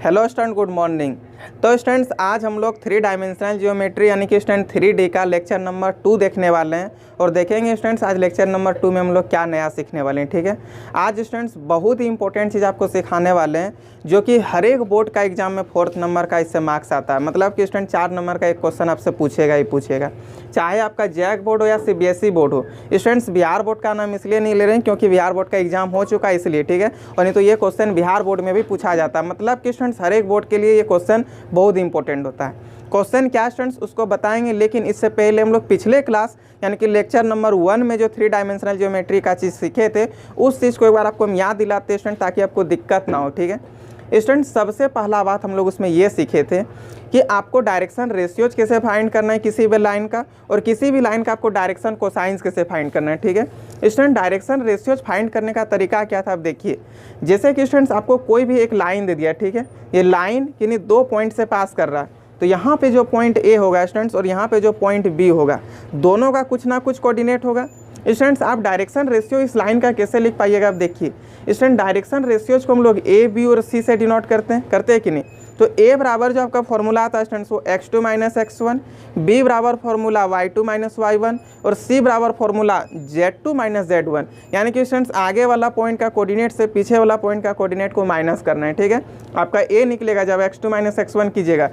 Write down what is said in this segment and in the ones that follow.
Hello student, good morning. तो students, आज हम लोग 3 डायमेंशनल जियोमेट्री यानी कि स्टूडेंट 3D का लेक्चर नंबर 2 देखने वाले हैं और देखेंगे स्टूडेंट्स आज लेक्चर नंबर 2 में हम लोग क्या नया सीखने वाले हैं। ठीक है, आज स्टूडेंट्स बहुत ही इंपॉर्टेंट चीज़ आपको सिखाने वाले हैं जो कि हर एक बोर्ड का एग्जाम में 4th नंबर का इससे मार्क्स आता है। मतलब कि स्टूडेंट 4 नंबर का एक क्वेश्चन आपसे पूछेगा ही पूछेगा, चाहे आपका जैक बोर्ड हो या CBSE बोर्ड हो। स्टूडेंट्स बिहार बोर्ड का नाम इसलिए नहीं ले रहे हैं क्योंकि बिहार बोर्ड का एग्जाम हो चुका है इसलिए, ठीक है, और नहीं तो ये क्वेश्चन बिहार बोर्ड में भी पूछा जाता है। मतलब कि स्टूडेंट्स हर एक बोर्ड के लिए ये क्वेश्चन बहुत इंपॉर्टेंट होता है। क्वेश्चन क्या स्टूडेंट्स उसको बताएंगे, लेकिन इससे पहले हम लोग पिछले क्लास यानी कि लेक्चर नंबर 1 में जो 3 डायमेंशनल ज्योमेट्री का चीज़ सीखे थे उस चीज़ को एक बार आपको हम याद दिलाते हैं स्टूडेंट, ताकि आपको दिक्कत ना हो। ठीक है स्टूडेंट, सबसे पहला बात हम लोग उसमें ये सीखे थे कि आपको डायरेक्शन रेशियोज कैसे फाइंड करना है किसी भी लाइन का, और किसी भी लाइन का आपको डायरेक्शन कोसाइंस कैसे फाइंड करना है। ठीक है स्टूडेंट, डायरेक्शन रेशियोज फाइंड करने का तरीका क्या था, आप देखिए। जैसे कि स्टूडेंट्स आपको कोई भी एक लाइन दे दिया, ठीक है, ये लाइन किन्हीं 2 पॉइंट से पास कर रहा है, तो यहाँ पे जो पॉइंट A होगा स्टूडेंट्स और यहाँ पे जो पॉइंट B होगा, दोनों का कुछ ना कुछ कोऑर्डिनेट होगा। स्टूडेंट्स आप डायरेक्शन रेशियो इस लाइन का कैसे लिख पाइएगा, आप देखिए। स्टूडेंट डायरेक्शन रेशियोज को हम लोग A, B और C से डिनोट करते हैं कि नहीं। तो A बराबर जो आपका फॉर्मूला आता है स्टूडेंट्स वो x2 - x1, B बराबर फॉर्मूला y2 - y1 और C बराबर फॉर्मूला z2 - z1। यानी कि स्टूडेंट्स आगे वाला पॉइंट का कोऑर्डिनेट से पीछे वाला पॉइंट का कोऑर्डिनेट को माइनस करना है। ठीक है, आपका A निकलेगा जब x2 - x1 कीजिएगा।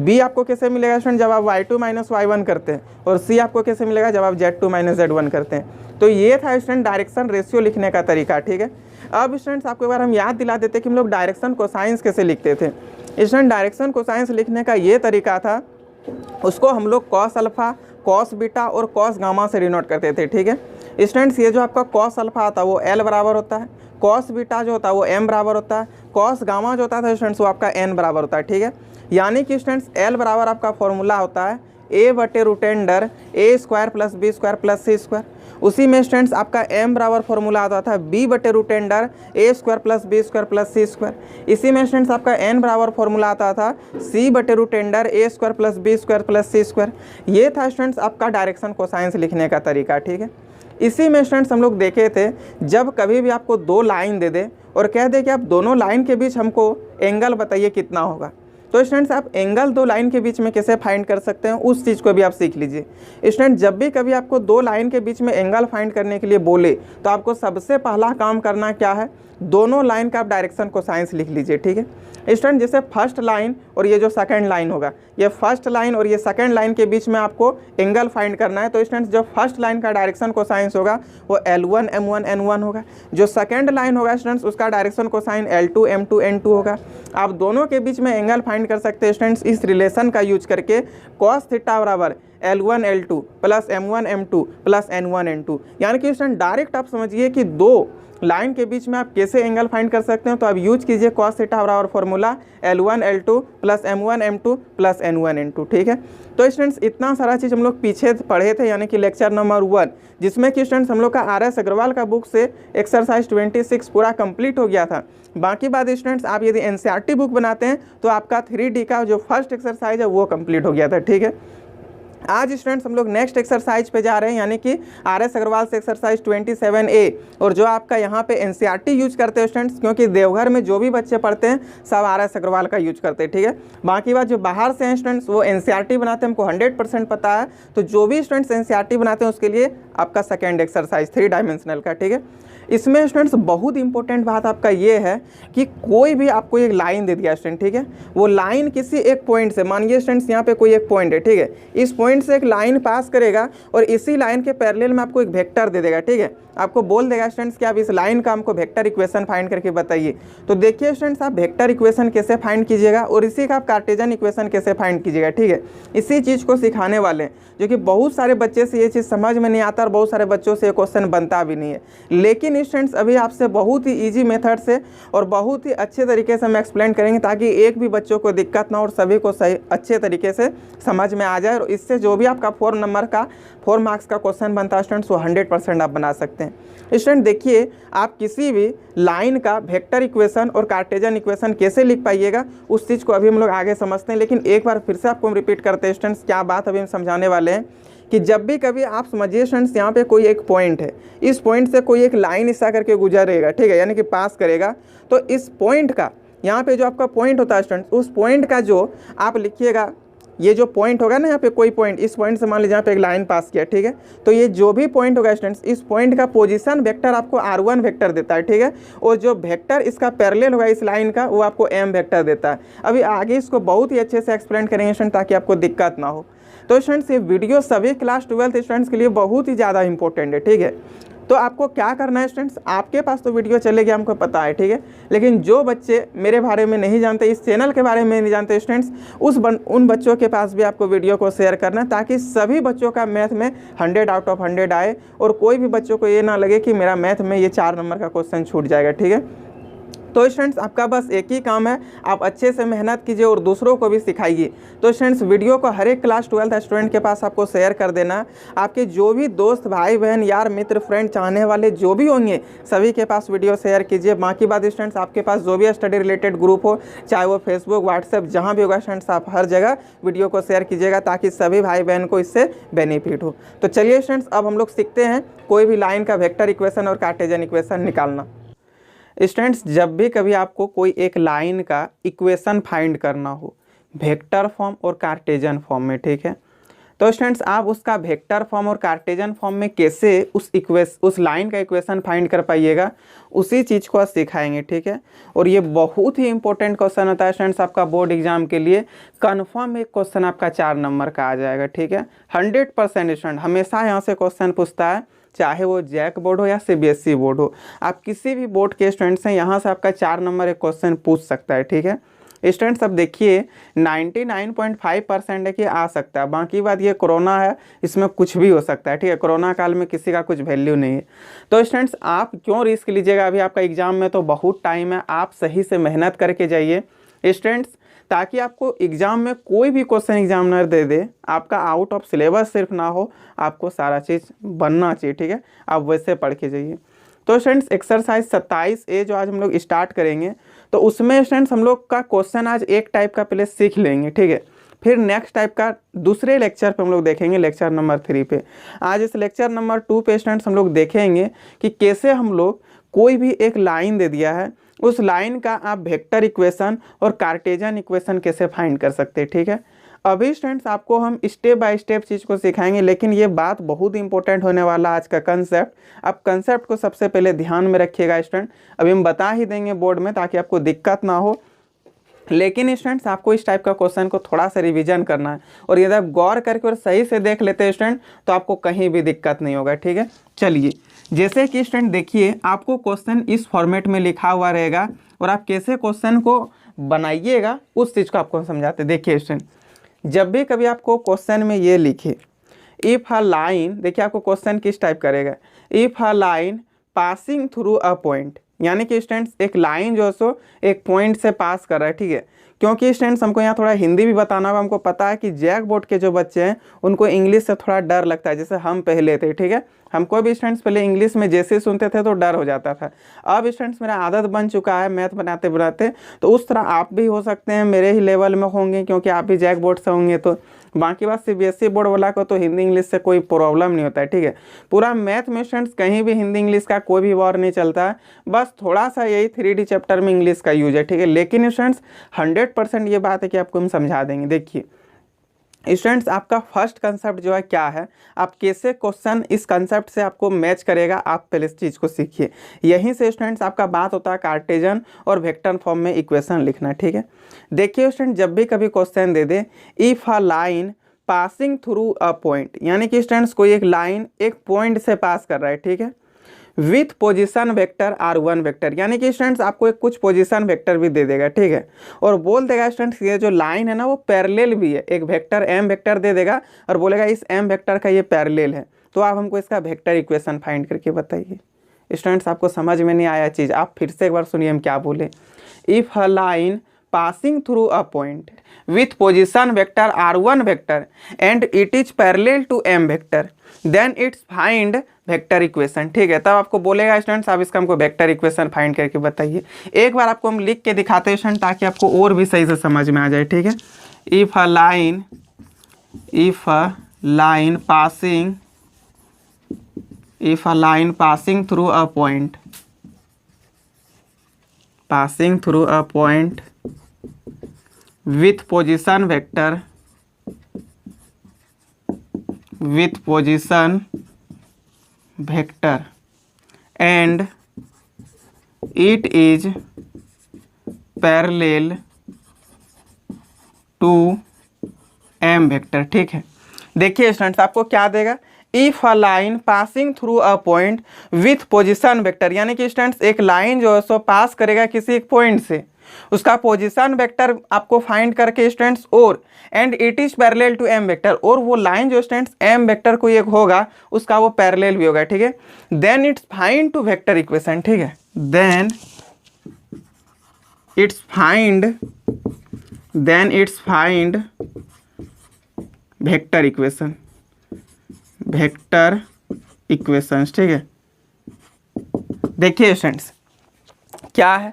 B आपको कैसे मिलेगा स्टूडेंट, जब आप y2 - y1 करते हैं, और C आपको कैसे मिलेगा जब आप z2 - z1 करते हैं। तो ये था स्टूडेंट डायरेक्शन रेशियो लिखने का तरीका। ठीक है, अब स्टूडेंट्स आपको एक बार हम याद दिला देते कि हम लोग डायरेक्शन कोसाइंस कैसे लिखते थे। स्टूडेंट डायरेक्शन कोसाइंस लिखने का ये तरीका था, उसको हम लोग कॉस अल्फा, कॉस बीटा और कॉस गामा से डिनोट करते थे। ठीक है स्टूडेंट्स, ये जो आपका कॉस अल्फा आता है वो L बराबर होता है, कॉस बीटा जो होता है वो M बराबर होता है, कॉस गामा जो होता था स्टूडेंट्स वो आपका N बराबर होता है। ठीक है, यानी कि स्टूडेंट्स L बराबर आपका फॉर्मूला होता है A/√A² + B² + C²। उसी में स्टूडेंट्स आपका M बराबर फॉर्मूला आता था B/√A² + B² + C²। इसी में स्टूडेंट्स आपका N बराबर फॉर्मूला आता था C/√A² + B² + C²। ये था स्टूडेंट्स आपका डायरेक्शन कोसाइंस लिखने का तरीका। ठीक है, इसी में स्टूडेंट्स हम लोग देखे थे, जब कभी भी आपको 2 लाइन दे दे और कह दे कि आप दोनों लाइन के बीच हमको एंगल बताइए कितना होगा, तो स्टूडेंट्स आप एंगल 2 लाइन के बीच में कैसे फाइंड कर सकते हैं उस चीज़ को भी आप सीख लीजिए। स्टूडेंट जब भी कभी आपको 2 लाइन के बीच में एंगल फाइंड करने के लिए बोले तो आपको सबसे पहला काम करना क्या है, दोनों लाइन का आप डायरेक्शन कोसाइंस लिख लीजिए। ठीक है स्टूडेंट, जैसे फर्स्ट लाइन और ये जो सेकंड लाइन होगा, ये फर्स्ट लाइन और ये सेकंड लाइन के बीच में आपको एंगल फाइंड करना है। तो स्टूडेंट्स जो फर्स्ट लाइन का डायरेक्शन कोसाइंस होगा वो L1 M1 N1 होगा। जो सेकंड लाइन होगा स्टूडेंट्स उसका direction cosine L2 M2 N2 होगा। आप दोनों के बीच में एंगल फाइंड कर सकते हैं स्टूडेंट्स इस रिलेशन का यूज करके, cos थीटा बराबर L1 L2 + M1 M2 + N1 N2। यानी कि स्टूडेंट डायरेक्ट आप समझिए कि 2 लाइन के बीच में आप कैसे एंगल फाइंड कर सकते हैं। तो आप यूज कीजिए cos थीटा बराबर formula L1 L2 + M1 M2 + N1 N2। ठीक है, तो स्टूडेंट्स इतना सारा चीज़ हम लोग पीछे पढ़े थे यानी कि लेक्चर नंबर 1, जिसमें कि स्टूडेंट्स हम लोग का RS अग्रवाल का बुक से एक्सरसाइज 26 पूरा कंप्लीट हो गया था। बाकी बात स्टूडेंट्स आप यदि NCERT बुक बनाते हैं तो आपका 3D का जो फर्स्ट एक्सरसाइज है वो कंप्लीट हो गया था। ठीक है, आज स्टूडेंट्स हम लोग नेक्स्ट एक्सरसाइज पे जा रहे हैं यानी कि RS अग्रवाल से एक्सरसाइज 27A, और जो आपका यहाँ पे NCERT यूज करते हैं स्टूडेंट्स, क्योंकि देवघर में जो भी बच्चे पढ़ते हैं सब RS अग्रवाल का यूज करते हैं। ठीक है, बाकी बात जो बाहर से हैं स्टूडेंट्स वो NCERT बनाते हैं, हमको 100% पता है। तो जो भी स्टूडेंट्स NCERT बनाते हैं उसके लिए आपका सेकेंड एक्सरसाइज 3 डायमेंशनल का। ठीक है, इसमें स्टूडेंट्स बहुत इंपॉर्टेंट बात आपका ये है कि कोई भी आपको एक लाइन दे दिया स्टूडेंट, ठीक है, वो लाइन किसी एक पॉइंट से, मानिए स्टूडेंट्स यहाँ पे कोई एक पॉइंट है, ठीक है, इस पॉइंट से एक लाइन पास करेगा और इसी लाइन के पैरेलल में आपको एक वेक्टर दे देगा। ठीक है, आपको बोल देगा स्टूडेंट्स कि आप इस लाइन का हमको वेक्टर इक्वेशन फाइंड करके बताइए। तो देखिए स्टूडेंट्स आप वेक्टर इक्वेशन कैसे फाइंड कीजिएगा और इसी का आप कार्टेशियन इक्वेशन कैसे फाइंड कीजिएगा। ठीक है, इसी चीज़ को सिखाने वाले हैं, जो कि बहुत सारे बच्चे से ये चीज़ समझ में नहीं आता और बहुत सारे बच्चों से ये क्वेश्चन बनता भी नहीं है। लेकिन स्टूडेंट्स अभी आपसे बहुत ही ईजी मेथड से और बहुत ही अच्छे तरीके से हम एक्सप्लेन करेंगे, ताकि एक भी बच्चों को दिक्कत ना हो और सभी को सही अच्छे तरीके से समझ में आ जाए, और इससे जो भी आपका 4 मार्क्स का क्वेश्चन बनता है स्टूडेंट्स वो 100% आप बना सकते हैं। स्टूडेंट देखिए, आप किसी भी लाइन का वेक्टर इक्वेशन और कार्टेशियन इक्वेशन कैसे लिख पाइएगा उस चीज़ को अभी हम लोग आगे समझते हैं। लेकिन एक बार फिर से आपको हम रिपीट करते हैं स्टूडेंट्स, क्या बात अभी हम समझाने वाले हैं कि जब भी कभी आप समझिए स्टूडेंट्स यहाँ पे कोई एक पॉइंट है, इस पॉइंट से कोई एक लाइन ऐसा करके गुजरेगा, ठीक है, यानी कि पास करेगा, तो इस पॉइंट का यहाँ पे जो आपका पॉइंट होता है स्टूडेंट्स, उस पॉइंट का जो आप लिखिएगा, ये जो पॉइंट होगा ना यहाँ पे कोई पॉइंट, इस पॉइंट से मान लीजिए यहाँ पे एक लाइन पास किया, ठीक है, तो ये जो भी पॉइंट होगा स्टूडेंट्स, इस पॉइंट का पोजीशन वेक्टर आपको r1 वेक्टर देता है, ठीक है, और जो वेक्टर इसका पैरेलल होगा इस लाइन का, वो आपको m वेक्टर देता है। अभी आगे इसको बहुत ही अच्छे से एक्सप्लेन करेंगे स्टूडेंट, ताकि आपको दिक्कत ना हो। तो स्टूडेंट्स ये वीडियो सभी क्लास 12th स्टूडेंट्स के लिए बहुत ही ज़्यादा इंपॉर्टेंट है, ठीक है। तो आपको क्या करना है स्टूडेंट्स, आपके पास तो वीडियो चलेगी, हमको पता है, ठीक है, लेकिन जो बच्चे मेरे बारे में नहीं जानते, इस चैनल के बारे में नहीं जानते स्टूडेंट्स, उन बच्चों के पास भी आपको वीडियो को शेयर करना है, ताकि सभी बच्चों का मैथ में 100 आउट ऑफ 100 आए, और कोई भी बच्चों को ये ना लगे कि मेरा मैथ में ये 4 नंबर का क्वेश्चन छूट जाएगा, ठीक है। तो स्टूडेंट्स आपका बस एक ही काम है, आप अच्छे से मेहनत कीजिए और दूसरों को भी सिखाइए। तो स्टूडेंट्स वीडियो को हर एक क्लास 12th स्टूडेंट के पास आपको शेयर कर देना है। आपके जो भी दोस्त, भाई बहन, यार, मित्र, फ्रेंड, चाहने वाले जो भी होंगे, सभी के पास वीडियो शेयर कीजिए। बाकी बात स्टूडेंट्स, आपके पास जो भी स्टडी रिलेटेड ग्रुप हो, चाहे वो फेसबुक, व्हाट्सएप, जहाँ भी होगा स्टूडेंट्स, आप हर जगह वीडियो को शेयर कीजिएगा, ताकि सभी भाई बहन को इससे बेनिफिट हो। तो चलिए स्टूडेंट्स, अब हम लोग सीखते हैं कोई भी लाइन का वेक्टर इक्वेशन और कार्टेशियन इक्वेशन निकालना। स्टूडेंट्स जब भी कभी आपको कोई एक लाइन का इक्वेशन फाइंड करना हो वेक्टर फॉर्म और कार्टेशियन फॉर्म में, ठीक है, तो स्टूडेंट्स आप उसका वेक्टर फॉर्म और कार्टेशियन फॉर्म में कैसे उस लाइन का इक्वेशन फाइंड कर पाइएगा, उसी चीज़ को सिखाएंगे, ठीक है। और ये बहुत ही इंपॉर्टेंट क्वेश्चन होता है स्टूडेंट्स, आपका बोर्ड एग्जाम के लिए कन्फर्म एक क्वेश्चन आपका 4 नंबर का आ जाएगा, ठीक है। 100% स्टूडेंट हमेशा यहाँ से क्वेश्चन पूछता है, चाहे वो जैक बोर्ड हो या सीबीएसई बोर्ड हो, आप किसी भी बोर्ड के स्टूडेंट्स हैं, यहाँ से आपका 4 नंबर एक क्वेश्चन पूछ सकता है, ठीक है। स्टूडेंट्स अब देखिए 99.5% है कि आ सकता है, बाकी बात ये कोरोना है, इसमें कुछ भी हो सकता है, ठीक है, कोरोना काल में किसी का कुछ वैल्यू नहीं है। तो स्टूडेंट्स आप क्यों रिस्क लीजिएगा, अभी आपका एग्जाम में तो बहुत टाइम है, आप सही से मेहनत करके जाइए स्टूडेंट्स, ताकि आपको एग्जाम में कोई भी क्वेश्चन एग्जामिनर दे दे, आपका आउट ऑफ सिलेबस सिर्फ ना हो, आपको सारा चीज़ बनना चाहिए, ठीक है, आप वैसे पढ़ के जाइए। तो स्टूडेंट्स एक्सरसाइज 27A जो आज हम लोग स्टार्ट करेंगे, तो उसमें स्टूडेंट्स हम लोग का क्वेश्चन आज एक टाइप का पहले सीख लेंगे, ठीक है, फिर नेक्स्ट टाइप का दूसरे लेक्चर पे हम लोग देखेंगे, लेक्चर नंबर 3 पे। आज इस लेक्चर नंबर 2 पे स्टूडेंट्स हम लोग देखेंगे कि कैसे हम लोग कोई भी एक लाइन दे दिया है, उस लाइन का आप वेक्टर इक्वेशन और कार्टेशियन इक्वेशन कैसे फाइंड कर सकते हैं, ठीक है। अभी स्टूडेंट्स आपको हम स्टेप बाय स्टेप चीज़ को सिखाएंगे, लेकिन ये बात बहुत इंपॉर्टेंट होने वाला आज का कंसेप्ट। आप कंसेप्ट को सबसे पहले ध्यान में रखिएगा स्टूडेंट, अभी हम बता ही देंगे बोर्ड में, ताकि आपको दिक्कत ना हो। लेकिन स्टूडेंट्स आपको इस टाइप का क्वेश्चन को थोड़ा सा रिवीजन करना है, और यदि आप गौर करके और सही से देख लेते हैं स्टूडेंट, तो आपको कहीं भी दिक्कत नहीं होगा, ठीक है। चलिए, जैसे कि स्टूडेंट देखिए, आपको क्वेश्चन इस फॉर्मेट में लिखा हुआ रहेगा, और आप कैसे क्वेश्चन को बनाइएगा उस चीज़ को आपको समझाते। देखिए स्टूडेंट, जब भी कभी आपको क्वेश्चन में ये लिखे इफ़ अ लाइन, देखिए आपको क्वेश्चन किस टाइप करेगा, if a line passing through a point, यानी कि स्टूडेंट्स एक लाइन जो सो एक पॉइंट से पास कर रहा है, ठीक है। क्योंकि स्टूडेंट्स हमको यहाँ थोड़ा हिंदी भी बताना होगा, हमको पता है कि जैक बोर्ड के जो बच्चे हैं उनको इंग्लिश से थोड़ा डर लगता है, जैसे हम पहले थे, ठीक है, हमको भी स्टूडेंट्स पहले इंग्लिश में जैसे सुनते थे तो डर हो जाता था। अब स्टूडेंट्स मेरा आदत बन चुका है मैथ बनाते बनाते, तो उस तरह आप भी हो सकते हैं, मेरे ही लेवल में होंगे, क्योंकि आप भी जैक बोर्ड से होंगे। तो बाकी बात सीबीएसई बोर्ड वाला को तो हिंदी इंग्लिश से कोई प्रॉब्लम नहीं होता है, ठीक है। पूरा मैथ में स्टूडेंट्स कहीं भी हिंदी इंग्लिश का कोई भी वॉर नहीं चलता है, बस थोड़ा सा यही 3D चैप्टर में इंग्लिश का यूज है, ठीक है। लेकिन स्टूडेंट्स 100% ये बात है कि आपको हम समझा देंगे। देखिए स्टूडेंट्स, आपका फर्स्ट कंसेप्ट जो है क्या है, आप कैसे क्वेश्चन इस कंसेप्ट से आपको मैच करेगा, आप पहले इस चीज़ को सीखिए। यहीं से स्टूडेंट्स आपका बात होता है कार्टेशियन और वेक्टर फॉर्म में इक्वेशन लिखना, ठीक है। देखिए स्टूडेंट, जब भी कभी question they they if a line passing through a point, यानी कि स्टूडेंट्स कोई एक लाइन एक पॉइंट से पास कर रहा है, ठीक है, with position vector r1 vector, यानी कि स्टूडेंट्स आपको एक कुछ पोजीशन वेक्टर भी दे देगा, ठीक है, और बोल देगा स्टूडेंट्स ये जो लाइन है ना वो पैरेलल भी है, एक वेक्टर m वेक्टर दे देगा और बोलेगा इस m वेक्टर का ये पैरेलल है, तो आप हमको इसका वेक्टर इक्वेशन फाइंड करके बताइए। स्टूडेंट्स आपको समझ में नहीं आया चीज़, आप फिर से एक बार सुनिए हम क्या बोले। If a line passing through a point with position vector r1 vector and it is parallel to m vector then it's find vector equation, ठीक है। तब आपको बोलेगा स्टूडेंट्स आप इसका हमको वेक्टर इक्वेशन फाइंड करके बताइए। एक बार आपको हम लिख के दिखाते हैं स्टूडेंट, ताकि आपको और भी सही से समझ में आ जाए, ठीक है। If a line passing through a point passing through a point with position vector and it is parallel to m vector. ठीक है, देखिए स्टूडेंट्स आपको क्या देगा, if a line passing through a point with position vector, यानी कि students एक line जो है सो पास करेगा किसी एक पॉइंट से, उसका पोजीशन वेक्टर आपको फाइंड करके स्टूडेंट्स, और and it is parallel to M vector, और वो लाइन जो स्टूडेंट्स एम वेक्टर को एक होगा उसका वो पैरेलल भी होगा। ठीक है, then it's find to vector equation. ठीक है, then it's find vector equations. ठीक है, देखिए स्टूडेंट्स क्या है,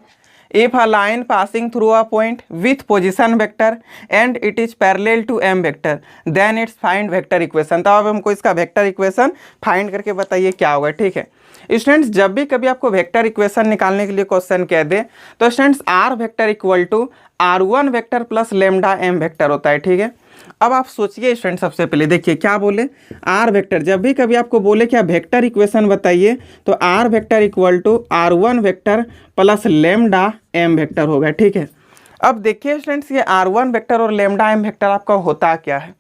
if a line passing through a point with position vector and it is parallel to M vector then it's find vector equation. तो अब हमको इसका वेक्टर इक्वेशन फाइंड करके बताइए क्या होगा। ठीक है स्टूडेंट्स, जब भी कभी आपको वेक्टर इक्वेशन निकालने के लिए क्वेश्चन कह दे तो students R vector equal to r1 vector plus lambda M vector होता है। ठीक है, अब आप सोचिए स्टूडेंट, सबसे पहले देखिए क्या बोले, आर वेक्टर, जब भी कभी आपको बोले क्या वेक्टर इक्वेशन बताइए तो R vector equal to r1 vector plus lambda M vector होगा। ठीक है, अब देखिए स्टूडेंट्स ये r1 वेक्टर और लेमडा एम वेक्टर आपका होता क्या है।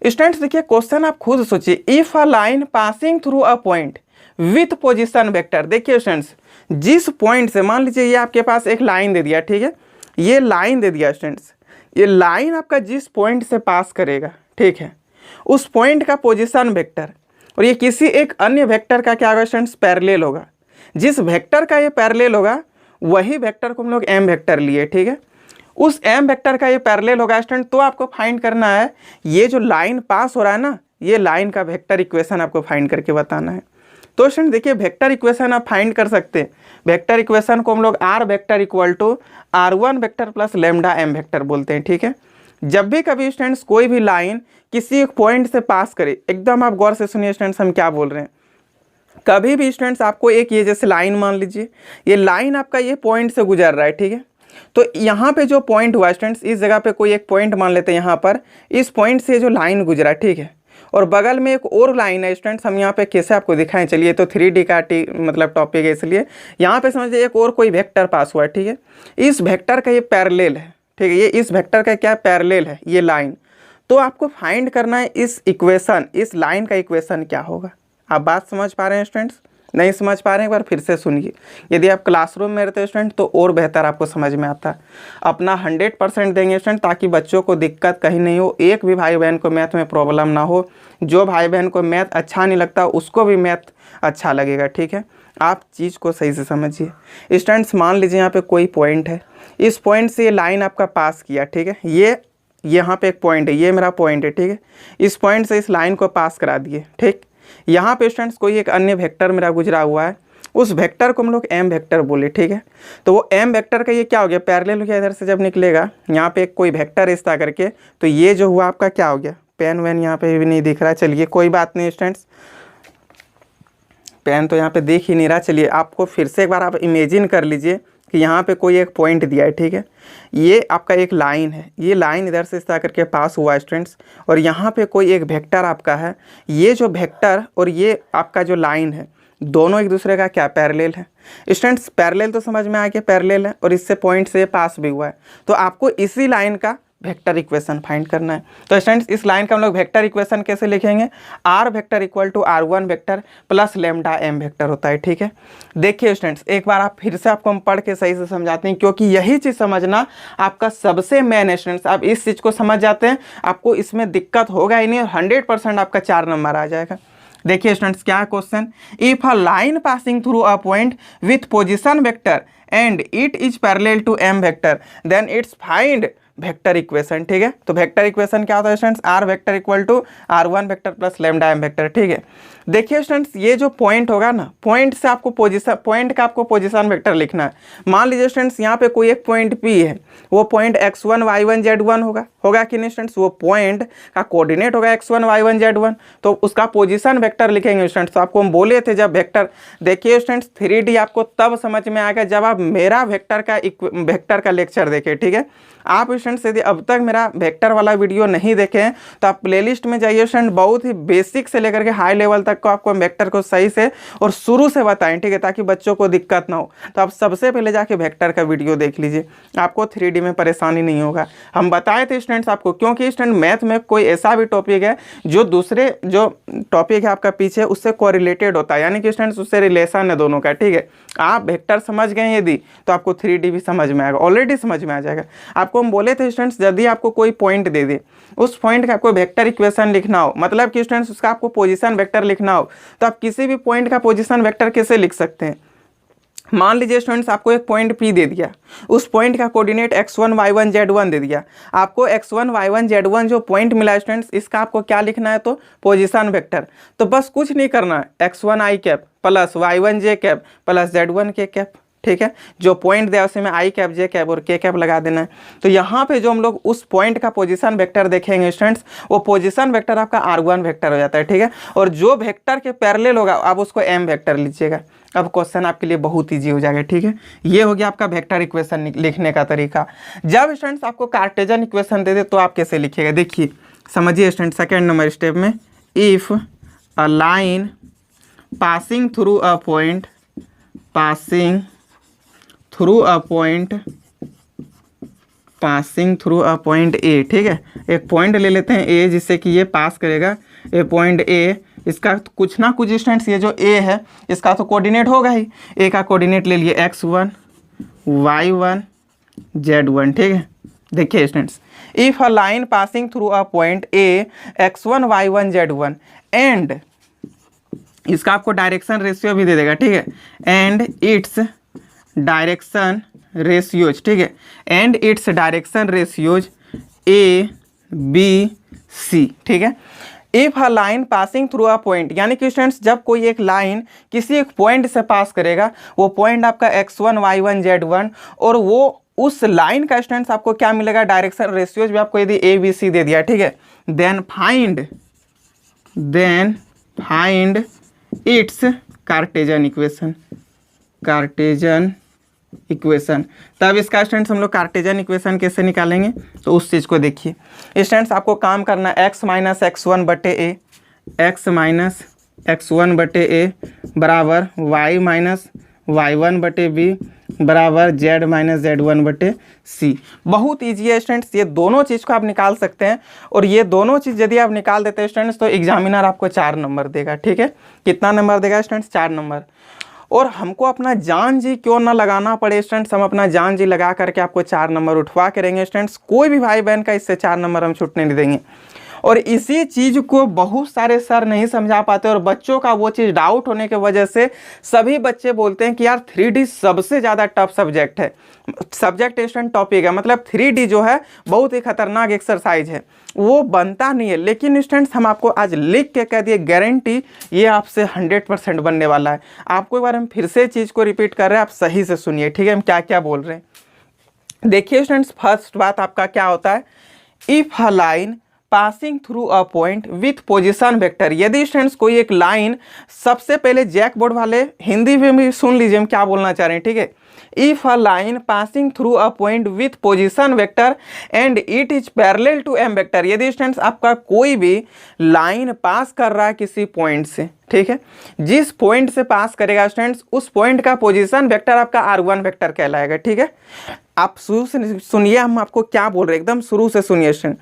स्टूडेंट्स देखिए क्वेश्चन आप खुद सोचिए, if a line passing through a point with position vector. देखिए स्टूडेंट्स जिस पॉइंट से, मान लीजिए ये आपके पास एक लाइन दे दिया, ठीक है, ये लाइन दे दिया स्टूडेंट्स, ये लाइन आपका जिस पॉइंट से पास करेगा, ठीक है, उस पॉइंट का पोजीशन वेक्टर और ये किसी एक अन्य वेक्टर का क्या होगा स्टूडेंट्स, पैरेलल होगा। जिस वेक्टर का ये पैरेलल होगा वही वेक्टर को हम लोग एम वेक्टर लिए। ठीक है, उस एम वेक्टर का ये पैरेलल होगा स्टूडेंट, तो आपको फाइंड करना है ये जो लाइन पास हो रहा है ना, ये लाइन का वेक्टर इक्वेशन आपको फाइंड करके बताना है। तो स्टूडेंट देखिए वेक्टर इक्वेशन आप फाइंड कर सकते हैं, वेक्टर इक्वेशन को हम लोग R vector equal to r1 vector plus lambda M vector बोलते हैं। ठीक है, जब भी कभी स्टूडेंट्स कोई भी लाइन किसी एक पॉइंट से पास करे, एकदम आप गौर से सुनिए स्टूडेंट्स हम क्या बोल रहे हैं, कभी भी स्टूडेंट्स आपको एक ये जैसे लाइन मान लीजिए, ये लाइन आपका ये पॉइंट से गुजर रहा है। ठीक है, तो यहाँ पे जो पॉइंट हुआ स्टूडेंट्स, इस जगह पे कोई एक पॉइंट मान लेते हैं, यहाँ पर इस पॉइंट से जो लाइन गुजरा, ठीक है, और बगल में एक और लाइन है स्टूडेंट्स, हम यहाँ पे कैसे आपको दिखाएं, चलिए तो 3D का मतलब टॉपिक है, इसलिए यहाँ पे समझिए एक और कोई वेक्टर पास हुआ है। ठीक है, इस वेक्टर का ये पैरेलल है। ठीक है, ये इस वेक्टर का क्या पैरेलल है, ये लाइन। तो आपको फाइंड करना है इस इक्वेशन, इस लाइन का इक्वेशन क्या होगा। आप बात समझ पा रहे हैं स्टूडेंट्स, नहीं समझ पा रहे हैं एक बार फिर से सुनिए। यदि आप क्लासरूम में रहते स्टूडेंट तो और बेहतर आपको समझ में आता। अपना 100% देंगे स्टूडेंट ताकि बच्चों को दिक्कत कहीं नहीं हो, एक भी भाई बहन को मैथ में प्रॉब्लम ना हो। जो भाई बहन को मैथ अच्छा नहीं लगता उसको भी मैथ अच्छा लगेगा। ठीक है, आप चीज़ को सही से समझिए। स्टूडेंट्स मान लीजिए यहाँ पे कोई पॉइंट है, इस पॉइंट से ये लाइन आपका पास किया। ठीक है, ये यहाँ पे एक पॉइंट है, ये मेरा पॉइंट है। ठीक है, इस पॉइंट से इस लाइन को पास करा दिए। ठीक, यहाँ पे स्टूडेंट्स कोई एक अन्य वेक्टर मेरा गुजरा हुआ है, उस वेक्टर को हम लोग एम वेक्टर बोले। ठीक है, तो वो एम वेक्टर का ये क्या हो गया, पैरेलल हो गया। इधर से जब निकलेगा यहाँ पे कोई वेक्टर इस तरह करके, तो ये जो हुआ आपका क्या हो गया, पेन वैन यहाँ पे भी नहीं दिख रहा, चलिए कोई बात नहीं स्टूडेंट्स, पेन तो यहाँ पे दिख ही नहीं रहा। चलिए आपको फिर से एक बार आप इमेजिन कर लीजिए कि यहाँ पे कोई एक पॉइंट दिया है। ठीक है, ये आपका एक लाइन है, ये लाइन इधर से इस तरह करके पास हुआ है स्टूडेंट्स, और यहाँ पे कोई एक वेक्टर आपका है। ये जो वेक्टर और ये आपका जो लाइन है दोनों एक दूसरे का क्या पैरेलल है स्टूडेंट्स। पैरेलल तो समझ में आ गया, पैरेलल है और इससे पॉइंट से पास भी हुआ है, तो आपको इसी लाइन का वेक्टर इक्वेशन फाइंड करना है। तो स्टूडेंट्स इस लाइन का हम लोग वेक्टर इक्वेशन कैसे लिखेंगे, R vector equal to r1 vector plus lambda M vector होता है। ठीक है, देखिए स्टूडेंट्स एक बार आप फिर से आपको हम पढ़ के सही से समझाते हैं, क्योंकि यही चीज़ समझना आपका सबसे मेन है स्टूडेंट्स। आप इस चीज़ को समझ जाते हैं आपको इसमें दिक्कत होगा ही नहीं, और 100% आपका 4 नंबर आ जाएगा। देखिए स्टूडेंट्स क्या है question, if a line passing through a point with position vector and it is parallel to M vector then it's find vector equation, ठीक है। तो वेक्टर इक्वेशन क्या होता है students, R vector equal to r1 vector plus lambda m vector, ठीक है। देखिए students, ये जो पॉइंट होगा ना, पॉइंट से आपको पोजीशन, पॉइंट का आपको पोजीशन वेक्टर लिखना है। मान लीजिए स्टूडेंट्स यहाँ पे कोई एक पॉइंट P है, वो पॉइंट x1 y1 z1 होगा कि नहीं स्टूडेंट्स, वो पॉइंट का कोऑर्डिनेट होगा x1 y1 z1, तो उसका पोजीशन वेक्टर लिखेंगे स्टूडेंट्स। तो आपको हम बोले थे जब वेक्टर, देखिए स्टूडेंट्स 3D आपको तब समझ में आएगा जब आप मेरा वेक्टर का लेक्चर देखें, ठीक है। आप स्टूडेंट्स यदि अब तक मेरा वेक्टर वाला वीडियो नहीं देखे हैं तो आप प्लेलिस्ट में जाइए स्टूडेंट, बहुत ही बेसिक से लेकर के हाई लेवल तक को आपको वेक्टर को सही से और शुरू से बताएं, ठीक है, ताकि बच्चों को दिक्कत ना हो। तो आप सबसे पहले जाके वेक्टर का वीडियो देख लीजिए, आपको 3D में परेशानी नहीं होगा। हम बताए थे स्टूडेंट्स आपको, क्योंकि स्टूडेंट मैथ में कोई ऐसा भी टॉपिक है जो दूसरे जो टॉपिक है आपका पीछे उससे कोरिलेटेड होता है, यानी कि स्टूडेंट्स उससे रिलेशन है दोनों का, ठीक है। आप वेक्टर समझ गए यदि तो आपको 3D भी समझ में आएगा, ऑलरेडी समझ में आ जाएगा। आपको हम बोले थे स्टूडेंट्स, यदि आपको कोई पॉइंट दे दे, उस पॉइंट का आपको वेक्टर इक्वेशन लिखना हो, मतलब कि स्टूडेंट्स उसका आपको पोजीशन वेक्टर लिखना हो, तो आप किसी भी पॉइंट का पोजीशन वेक्टर कैसे लिख सकते हैं। मान लीजिए स्टूडेंट्स आपको एक पॉइंट P दे दिया, उस पॉइंट का कोऑर्डिनेट x1 y1 z1 दे दिया, आपको x1 y1 z1 जो पॉइंट मिला स्टूडेंट्स, इसका आपको क्या लिखना है, तो पोजीशन वेक्टर। तो बस कुछ नहीं करना है, x1 i cap plus y1 j cap plus z1 k cap, ठीक है। जो पॉइंट दिया उसमें आई कैप जे कैप और के कैप लगा देना है। तो यहाँ पे जो हम लोग उस पॉइंट का पोजीशन वेक्टर देखेंगे स्टूडेंट्स, वो पोजीशन वेक्टर आपका r1 वेक्टर हो जाता है, ठीक है। और जो वेक्टर के पैरेलल होगा आप उसको m वेक्टर लीजिएगा। अब क्वेश्चन आपके लिए बहुत ईजी हो जाएगा, ठीक है। ये हो गया आपका वेक्टर इक्वेशन लिखने का तरीका। जब स्टूडेंट्स आपको कार्टेजन इक्वेशन दे दे तो आप कैसे लिखिएगा, देखिए समझिए स्टूडेंट। सेकेंड नंबर स्टेप में, if a line passing through a point passing through a point A, ठीक है। एक पॉइंट ले लेते हैं ए, जिससे कि ये पास करेगा, ए पॉइंट ए, इसका कुछ ना कुछ स्टूडेंट्स ये जो ए है इसका तो कोऑर्डिनेट होगा ही, ए का कोऑर्डिनेट ले लिए x1 y1 z1, ठीक है। देखिए students, if a line passing through a point A x1 y1 z1 and, इसका आपको डायरेक्शन रेशियो भी दे देगा, ठीक है, एंड इट्स डायरेक्शन रेशियोज, ठीक है, and its direction ratios A B C, ठीक है। If a line passing through a point, यानी कि स्टूडेंट्स जब कोई एक लाइन किसी एक पॉइंट से पास करेगा, वो पॉइंट आपका x1 y1 z1, और वो उस लाइन का स्टूडेंट्स आपको क्या मिलेगा, डायरेक्शन रेशियोज भी आपको यदि ए बी सी दे दिया, ठीक है। Then find its cartesian equation. तब इसका स्टूडेंट्स हम लोग कार्टेजन इक्वेशन कैसे निकालेंगे, तो उस चीज़ को देखिए स्टूडेंट्स। आपको काम करना है x माइनस x1 बटे ए बराबर y माइनस y1 बटे बी बराबर z माइनस z1 बटे सी। बहुत ईजी है स्टूडेंट्स, ये दोनों चीज़ को आप निकाल सकते हैं, और ये दोनों चीज़ यदि आप निकाल देते हैं स्टूडेंट्स तो एग्जामिनर आपको 4 नंबर देगा, ठीक है। कितना नंबर देगा स्टूडेंट्स, 4 नंबर। और हमको अपना जान जी क्यों ना लगाना पड़े स्टूडेंट्स, हम अपना जान जी लगा करके आपको 4 नंबर उठवा करेंगे स्टूडेंट्स। कोई भी भाई बहन का इससे 4 नंबर हम छूटने नहीं देंगे। और इसी चीज़ को बहुत सारे सर नहीं समझा पाते, और बच्चों का वो चीज़ डाउट होने की वजह से सभी बच्चे बोलते हैं कि यार 3D सबसे ज़्यादा टफ सब्जेक्ट है, सब्जेक्ट स्टूडेंट टॉपिक है, मतलब 3D जो है बहुत ही खतरनाक एक्सरसाइज है, वो बनता नहीं है। लेकिन स्टूडेंट्स हम आपको आज लिख के कह दिए, गारंटी ये आपसे 100% बनने वाला है। आपको एक बार हम फिर से चीज़ को रिपीट कर रहे हैं, आप सही से सुनिए, ठीक है, हम क्या क्या बोल रहे हैं। देखिए स्टूडेंट्स, फर्स्ट बात आपका क्या होता है, if a line passing through a point with position vector. यदि स्टूडेंट्स कोई एक लाइन, सबसे पहले जैक बोर्ड वाले हिंदी में भी सुन लीजिए हम क्या बोलना चाह रहे हैं, ठीक है। If a line passing through a point with position vector and it is parallel to M vector. यदि स्टूडेंट्स आपका कोई भी लाइन पास कर रहा है किसी पॉइंट से, ठीक है, जिस पॉइंट से पास करेगा स्टूडेंट्स उस पॉइंट का पोजीशन वेक्टर आपका r1 वेक्टर कहलाएगा, ठीक है। आप शुरू से सुनिए, हम आपको क्या बोल रहे हैं, एकदम शुरू से सुनिए स्टूडेंट।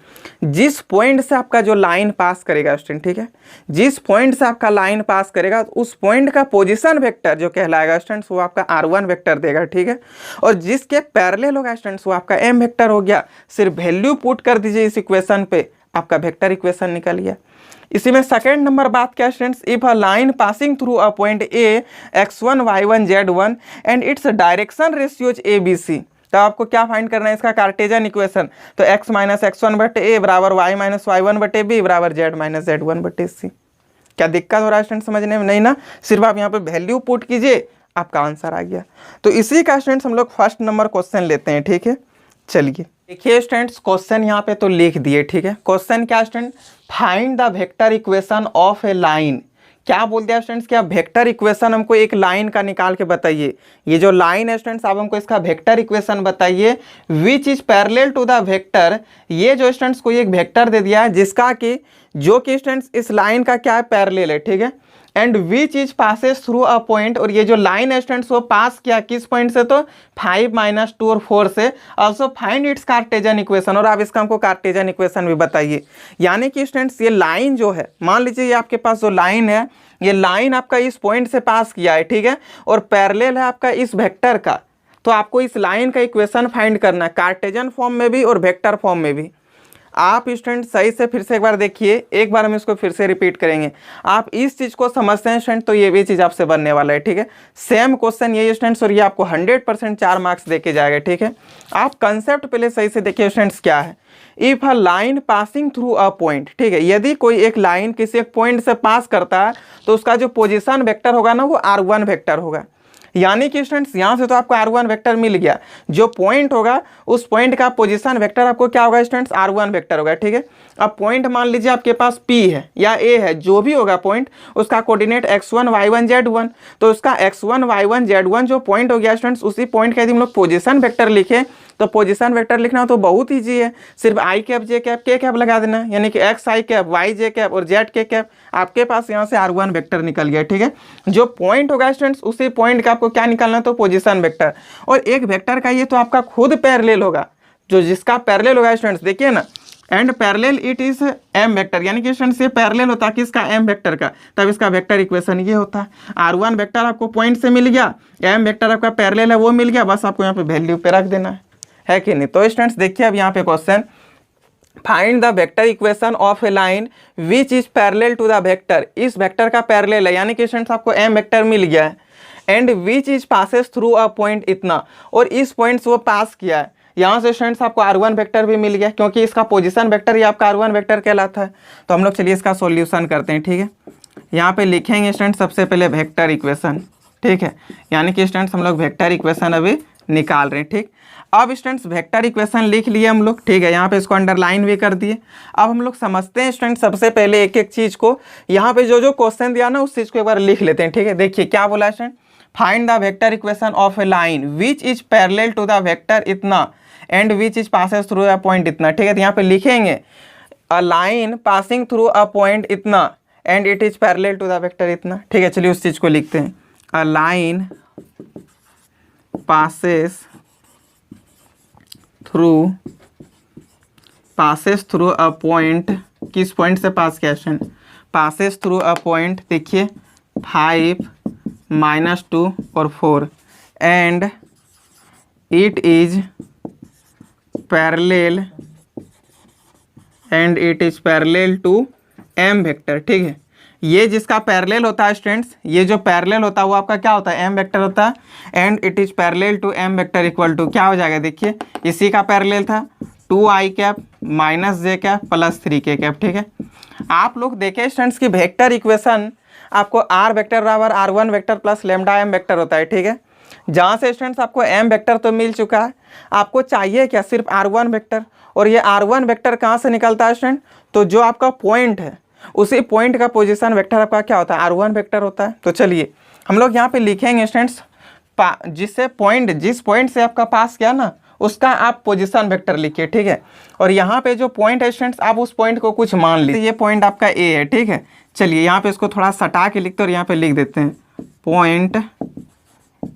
जिस पॉइंट से आपका जो लाइन पास करेगा स्टूडेंट, ठीक है, जिस पॉइंट से आपका लाइन पास करेगा उस पॉइंट का पोजीशन वेक्टर जो कहलाएगा स्टूडेंट्स वो आपका r1 वेक्टर देगा, ठीक है। और जिसके पैरेलल होगा स्टूडेंट्स वो आपका m वेक्टर हो गया। सिर्फ वैल्यू पुट कर दीजिए इस इक्वेशन पे, आपका वेक्टर इक्वेशन निकल गया। इसी में सेकेंड नंबर बात क्या students, if a line passing through a point A x1 y1 z1 and its direction ratios a b c। तो आपको क्या फाइंड करना है, इसका कार्टेशियन इक्वेशन। तो x माइनस x1 बटे ए बराबर y माइनस y1 बटे बी बराबर z माइनस z1 बटे सी। क्या दिक्कत हो रहा है स्टूडेंट समझने में? नहीं ना, सिर्फ आप यहाँ पे वैल्यू पुट कीजिए, आपका आंसर आ गया। तो इसी का स्टूडेंट्स हम लोग फर्स्ट नंबर क्वेश्चन लेते हैं, ठीक है। चलिए देखिए स्टूडेंट्स, क्वेश्चन यहाँ पे तो लिख दिए, ठीक है। क्वेश्चन क्या student, find the vector equation of a line. क्या बोल दिया स्टूडेंट्स, क्या वेक्टर इक्वेशन हमको एक लाइन का निकाल के बताइए। ये जो लाइन है स्टूडेंट्स, आप हमको इसका वेक्टर इक्वेशन बताइए which is parallel to the vector. ये जो स्टूडेंट्स को एक वेक्टर दे दिया है जिसका कि जो कि स्टूडेंट्स इस लाइन का क्या है, पैरेलल है, ठीक है। And which is passes through a point, और ये जो लाइन है स्टूडेंट्स वो पास किया किस पॉइंट से, तो 5 माइनस 2 और 4 से। Also find its Cartesian equation, और आप इसका हमको कार्टेशियन इक्वेशन भी बताइए। यानी कि स्टूडेंट्स ये लाइन जो है, मान लीजिए ये आपके पास जो लाइन है, ये लाइन आपका इस पॉइंट से पास किया है, ठीक है, और पैरेलल है आपका इस वेक्टर का। तो आपको इस लाइन का इक्वेशन फाइंड करना है, कार्टेशियन फॉर्म में भी और वेक्टर फॉर्म में भी। आप स्टूडेंट सही से फिर से एक बार देखिए, एक बार हम इसको फिर से रिपीट करेंगे। आप इस चीज़ को समझते हैं स्टूडेंट, तो ये भी चीज़ आपसे बनने वाला है, ठीक है। सेम क्वेश्चन ये स्टूडेंट्स, और ये आपको 100% 4 मार्क्स देके जाएगा, ठीक है। आप कंसेप्ट पहले सही से देखिए स्टूडेंट्स, क्या है। If a line passing through a point, ठीक है, यदि कोई एक लाइन किसी एक पॉइंट से पास करता है तो उसका जो पोजीशन वेक्टर होगा ना, वो r1 वेक्टर होगा। यानी कि स्टूडेंट्स यहाँ से तो आपको r1 वेक्टर मिल गया, जो पॉइंट होगा उस पॉइंट का पोजीशन वेक्टर आपको क्या होगा स्टूडेंट्स, r1 वेक्टर होगा, ठीक है। अब पॉइंट मान लीजिए आपके पास P है या A है, जो भी होगा पॉइंट, उसका कोऑर्डिनेट x1 y1 z1, तो उसका x1 y1 z1 जो पॉइंट हो गया स्टूडेंट्स, उसी पॉइंट का यदि हम लोग पोजीशन वेक्टर लिखे तो पोजीशन वेक्टर लिखना तो बहुत ईजी है, सिर्फ i cap j cap k cap लगा देना, यानी कि x i cap y j cap और z k कैप। आपके पास यहाँ से r1 वेक्टर निकल गया, ठीक है। जो पॉइंट होगा स्टूडेंट्स, उसी पॉइंट का आपको क्या निकालना, तो पोजीशन वेक्टर। और एक वेक्टर का ये तो आपका खुद पैरेलल होगा, जो जिसका पैरेलल होगा स्टूडेंट्स, देखिए ना, and parallel it is m vector, यानी कि स्टूडेंट्स ये पैरेलल होता है किसका, m वेक्टर का, तब इसका वेक्टर इक्वेशन ये होता है। r1 वेक्टर आपको पॉइंट से मिल गया, m वेक्टर आपका पैरेलल है वो मिल गया, बस आपको यहाँ पे वैल्यू पे रख देना है कि नहीं। तो स्टूडेंट्स देखिए अब यहाँ पे question, find the vector equation of a line which is parallel to the vector. इस वेक्टर का पैरेलल है, यानी कि स्टूडेंट्स आपको m वेक्टर मिल गया है, and which is passes through a point इतना, और इस पॉइंट से वो पास किया है। यहाँ से स्टूडेंट्स आपको r1 वेक्टर भी मिल गया, क्योंकि इसका पोजीशन वेक्टर ही आपका r1 वेक्टर कहलाता है। तो हम लोग चलिए इसका सॉल्यूशन करते हैं, ठीक है। यहाँ पे लिखेंगे स्टूडेंट्स सबसे पहले वेक्टर इक्वेशन, ठीक है, यानी कि स्टूडेंट्स हम लोग वेक्टर इक्वेशन अभी निकाल रहे हैं, ठीक। अब स्टूडेंट्स वेक्टर इक्वेशन लिख लिए हम लोग, ठीक है, यहाँ पे इसको अंडरलाइन भी कर दिए। अब हम लोग समझते हैं स्टूडेंट्स सबसे पहले एक एक चीज़ को, यहाँ पे जो जो क्वेश्चन दिया ना उस चीज़ को एक बार लिख लेते हैं, ठीक है। देखिए क्या बोला है student, find the vector equation of a line which is parallel to the vector इतना and which is passes through a point इतना, ठीक है। तो यहाँ पे लिखेंगे a line passing through a point इतना and it is parallel to the vector इतना, ठीक है। चलिए उस चीज़ को लिखते हैं, a line passes through a point, किस पॉइंट से पास किया student, passes through a point, देखिए 5 माइनस 2 और 4, and it is parallel to m vector, ठीक है। ये जिसका पैरेलल होता है स्टूडेंट्स, ये जो पैरेलल होता है वो आपका क्या होता है, m वेक्टर होता है, and it is parallel to m vector equal to क्या हो जाएगा, देखिए इसी का पैरेलल था 2i cap minus j cap plus 3k cap, ठीक है। आप लोग देखें स्टूडेंट्स की वेक्टर इक्वेशन आपको r वेक्टर बराबर r1 vector plus lambda m vector होता है, ठीक है। जहाँ से स्टूडेंट्स आपको m वेक्टर तो मिल चुका है, आपको चाहिए क्या, सिर्फ r1 वेक्टर। और ये r1 वेक्टर कहाँ से निकलता है स्टूडेंट, तो जो आपका पॉइंट है उसी पॉइंट का पोजीशन वेक्टर आपका क्या होता है, r1 वेक्टर होता है। तो चलिए हम लोग यहाँ पे लिखेंगे स्टूडेंट्स, जिस पॉइंट से आपका पास किया ना उसका आप पोजीशन वेक्टर लिखिए, ठीक है। और यहाँ पे जो पॉइंट है स्टूडेंट्स, आप उस पॉइंट को कुछ मान लीजिए, ये पॉइंट आपका ए है, ठीक है। चलिए यहाँ पे इसको थोड़ा सटा के लिखते और यहाँ पे लिख देते हैं पॉइंट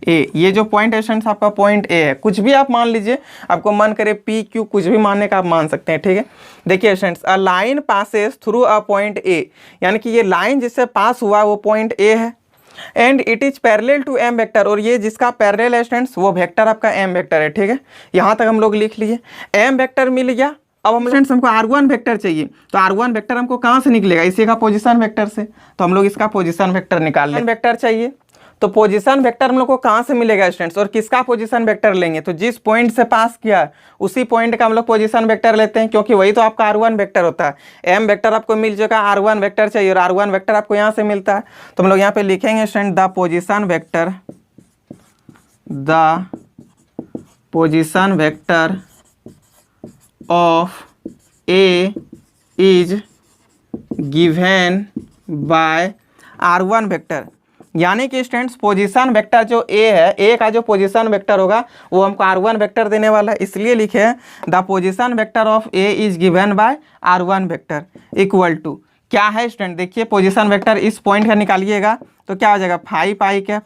ए। ये जो पॉइंट है स्टूडेंट्स आपका पॉइंट ए है, कुछ भी आप मान लीजिए, आपको मन करे पी क्यू कुछ भी मानने का आप मान सकते हैं, ठीक है। देखिए students, a line passes through a point A, यानी कि ये लाइन जिससे पास हुआ वो पॉइंट ए है, and it is parallel to m vector, और ये जिसका पैरेलल है स्टूडेंट्स वो वेक्टर आपका m वेक्टर है, ठीक है। यहाँ तक हम लोग लिख लिए, m वेक्टर मिल गया। अब हम स्टूडेंट्स हमको r1 वेक्टर चाहिए, तो r1 वेक्टर हमको कहाँ से निकलेगा, इसी का पोजीशन वेक्टर से। तो हम लोग इसका पोजीशन वेक्टर निकाल लें, वेक्टर चाहिए तो पोजीशन वेक्टर हम लोग को कहाँ से मिलेगा स्टूडेंट्स, और किसका पोजीशन वेक्टर लेंगे, तो जिस पॉइंट से पास किया उसी पॉइंट का हम लोग पोजीशन वेक्टर लेते हैं, क्योंकि वही तो आपका r1 वेक्टर होता है। m वेक्टर आपको मिल चुका, r1 वेक्टर चाहिए और r1 वेक्टर आपको यहाँ से मिलता है। तो हम लोग यहाँ पे लिखेंगे student the position vector of A is given by r1 vector. यानी कि स्टूडेंट्स पोजीशन वेक्टर जो A है, A का जो पोजीशन वेक्टर होगा वो हमको r1 वेक्टर देने वाला है, इसलिए लिखे हैं the position vector of A is given by r1 vector equal to क्या है स्टूडेंट, देखिए पोजीशन वेक्टर इस पॉइंट का निकालिएगा तो क्या हो जाएगा 5i कैप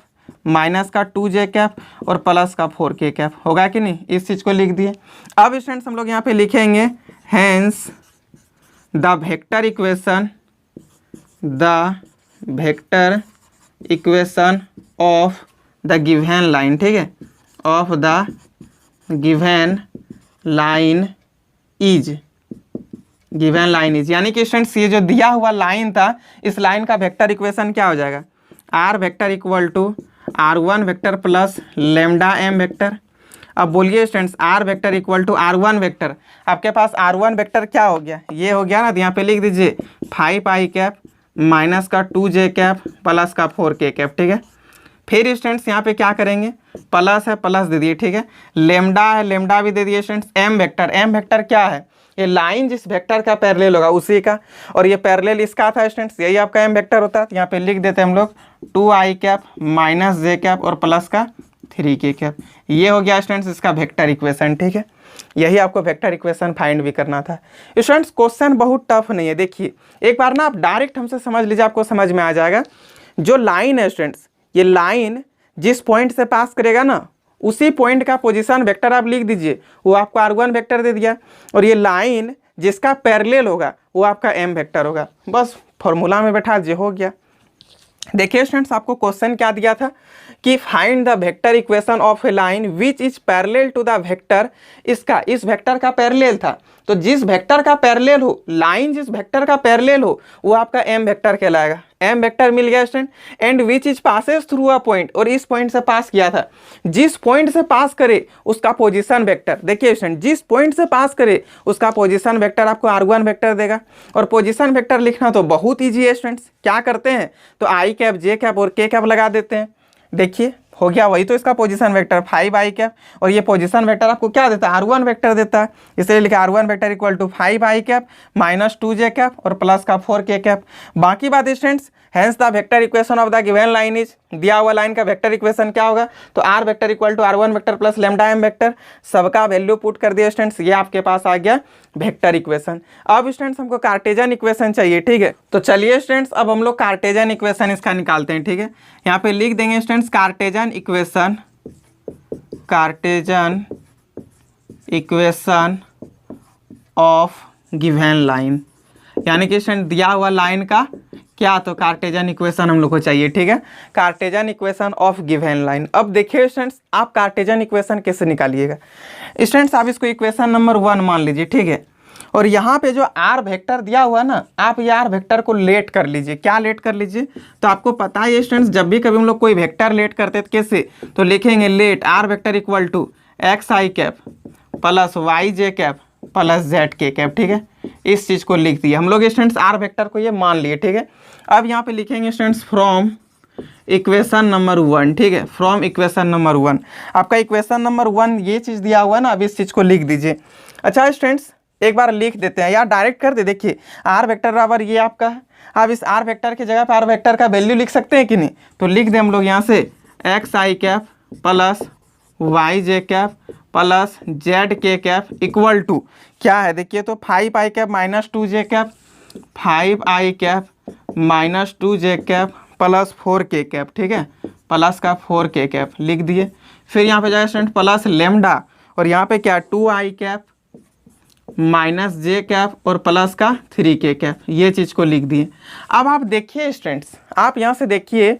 माइनस का 2j कैप और प्लस का 4k कैप, होगा कि नहीं, इस चीज़ को लिख दिए। अब स्टूडेंट्स हम लोग यहाँ पे लिखेंगे hence the vector equation of the given line, ठीक है, of the given line is यानी कि स्टूडेंट्स ये जो दिया हुआ लाइन था इस लाइन का वेक्टर इक्वेशन क्या हो जाएगा, r vector equal to r1 vector plus lambda m vector. अब बोलिए students r vector equal to r1 vector, आपके पास r1 वेक्टर क्या हो गया, ये हो गया ना, तो यहाँ पे लिख दीजिए 5i कैप माइनस का 2j कैप प्लस का 4k कैप, ठीक है। फिर स्टूडेंट्स यहाँ पे क्या करेंगे, प्लस है प्लस दे दिए, ठीक है, लेमडा है लेमडा भी दे दिए स्टूडेंट्स। m वेक्टर क्या है, ये लाइन जिस वेक्टर का पैरेलल होगा उसी का, और ये पैरेलल इसका था स्टूडेंट्स, यही आपका m वेक्टर होता है। तो यहाँ पे लिख देते हैं हम लोग 2i cap minus j cap और प्लस का 3k कैप, ये हो गया स्टूडेंट्स इसका वेक्टर इक्वेशन, ठीक है। यही आपको वेक्टर इक्वेशन फाइंड भी करना था स्टूडेंट्स। क्वेश्चन बहुत टफ नहीं है, देखिए एक बार ना आप डायरेक्ट हमसे समझ लीजिए, आपको समझ में आ जाएगा। जो लाइन है स्टूडेंट्स, ये लाइन जिस पॉइंट से पास करेगा ना उसी पॉइंट का पोजीशन वेक्टर आप लिख दीजिए, वो आपको r1 वेक्टर दे दिया, और ये लाइन जिसका पैरेलल होगा वो आपका m वेक्टर होगा, बस फॉर्मूला में बैठा दीजिए, हो गया। देखिए स्टूडेंट्स आपको क्वेश्चन क्या दिया था कि find the vector equation of a line which is parallel to the vector, इसका इस वेक्टर का पैरेलल था, तो जिस वेक्टर का पैरेलल हो, लाइन जिस वेक्टर का पैरेलल हो वो आपका m वेक्टर कहलाएगा। m वेक्टर मिल गया student, and which is passes through a point, और इस पॉइंट से पास किया था, जिस पॉइंट से पास करे उसका पोजीशन वेक्टर, देखिए स्टूडेंट जिस पॉइंट से पास करे उसका पोजीशन वेक्टर आपको r1 वेक्टर देगा। और पोजीशन वेक्टर लिखना तो बहुत ईजी है स्टूडेंट्स, क्या करते हैं तो i कैप j कैप और k कैप लगा देते हैं, देखिए हो गया, वही तो इसका पोजीशन वेक्टर 5i कैप, और ये पोजीशन वेक्टर आपको क्या देता है, r1 वेक्टर देता है, इसलिए लिखा r1 vector equal to 5i cap minus 2j cap और प्लस का 4k कैप। बाकी बात students, hence the vector equation of the given line is, दिया हुआ लाइन का वेक्टर इक्वेशन क्या होगा, तो r vector equal to r1 vector plus lambda m vector, सबका वैल्यू पुट कर दिया स्टूडेंट्स, ये आपके पास आ गया वेक्टर इक्वेशन। अब स्टूडेंट्स हमको कार्टेजन इक्वेशन चाहिए, ठीक है, तो चलिए स्टूडेंट्स अब हम लोग कार्टेजन इक्वेशन इसका निकालते हैं, ठीक है। यहाँ पे लिख देंगे students cartesian equation of given line, यानी कि स्टूडेंट दिया हुआ लाइन का क्या, तो कार्टेजन इक्वेशन हम लोग को चाहिए, ठीक है, कार्टेजन इक्वेशन ऑफ गिवन लाइन। अब देखिए स्टूडेंट्स आप कार्टेजन इक्वेशन कैसे निकालिएगा, स्टूडेंट्स आप इसको इक्वेशन नंबर 1 मान लीजिए, ठीक है, और यहाँ पे जो r वेक्टर दिया हुआ ना, आप ये r वेक्टर को लेट कर लीजिए, क्या लेट कर लीजिए, तो आपको पता है स्टूडेंट्स जब भी कभी हम लोग कोई वेक्टर लेट करते तो कैसे, तो लिखेंगे let r vector equal to xi cap plus yj cap plus zk cap, ठीक है, इस चीज़ को लिख दिए हम लोग स्टूडेंट्स, r वेक्टर को ये मान लिए, ठीक है। अब यहाँ पे लिखेंगे स्टूडेंट्स फ्रॉम इक्वेशन नंबर 1, ठीक है, फ्रॉम इक्वेशन नंबर 1, आपका इक्वेशन नंबर 1 ये चीज़ दिया हुआ है ना, अब इस चीज़ को लिख दीजिए। अच्छा स्टूडेंट्स एक बार लिख देते हैं, यार डायरेक्ट कर दे, देखिए r वेक्टर बराबर ये आपका है, अब इस r वेक्टर की जगह पर r वेक्टर का वैल्यू लिख सकते हैं कि नहीं, तो लिख दें हम लोग यहाँ से xi cap plus yj cap plus zk cap equal to क्या है, देखिए तो 5i cap minus 2j cap, 5i cap minus 2j cap plus 4k cap, ठीक है, प्लस का 4k कैप लिख दिए। फिर यहाँ पे जाए स्टूडेंट प्लस लेमडा, और यहाँ पे क्या 2i cap minus j cap और प्लस का 3k कैप, ये चीज़ को लिख दिए। अब आप देखिए स्टूडेंट्स, आप यहाँ से देखिए,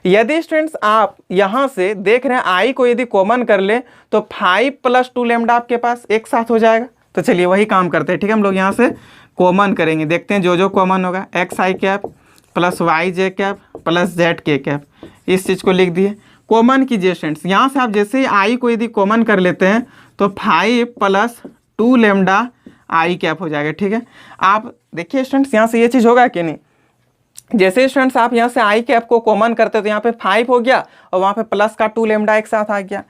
यदि स्टूडेंट्स आप यहाँ से देख रहे हैं आई को यदि कॉमन कर ले तो 5 प्लस 2 लेमडा आपके पास एक साथ हो जाएगा, तो चलिए वही काम करते हैं, ठीक है, हम लोग यहाँ से कॉमन करेंगे, देखते हैं जो जो कॉमन होगा, xi cap plus yj cap plus zk cap, इस चीज़ को लिख दिए। कॉमन कीजिए स्टूडेंट्स, यहाँ से आप जैसे ही आई को यदि कॉमन कर लेते हैं तो 5 + 2 लैम्डा आई कैप हो जाएगा, ठीक है। आप देखिए स्टूडेंट्स यहाँ से ये चीज़ होगा कि नहीं, जैसे स्टूडेंट्स आप यहाँ से आई कैप को कॉमन करते तो यहाँ पे 5 हो गया और वहाँ पे प्लस का 2 लैम्डा एक साथ आ गया।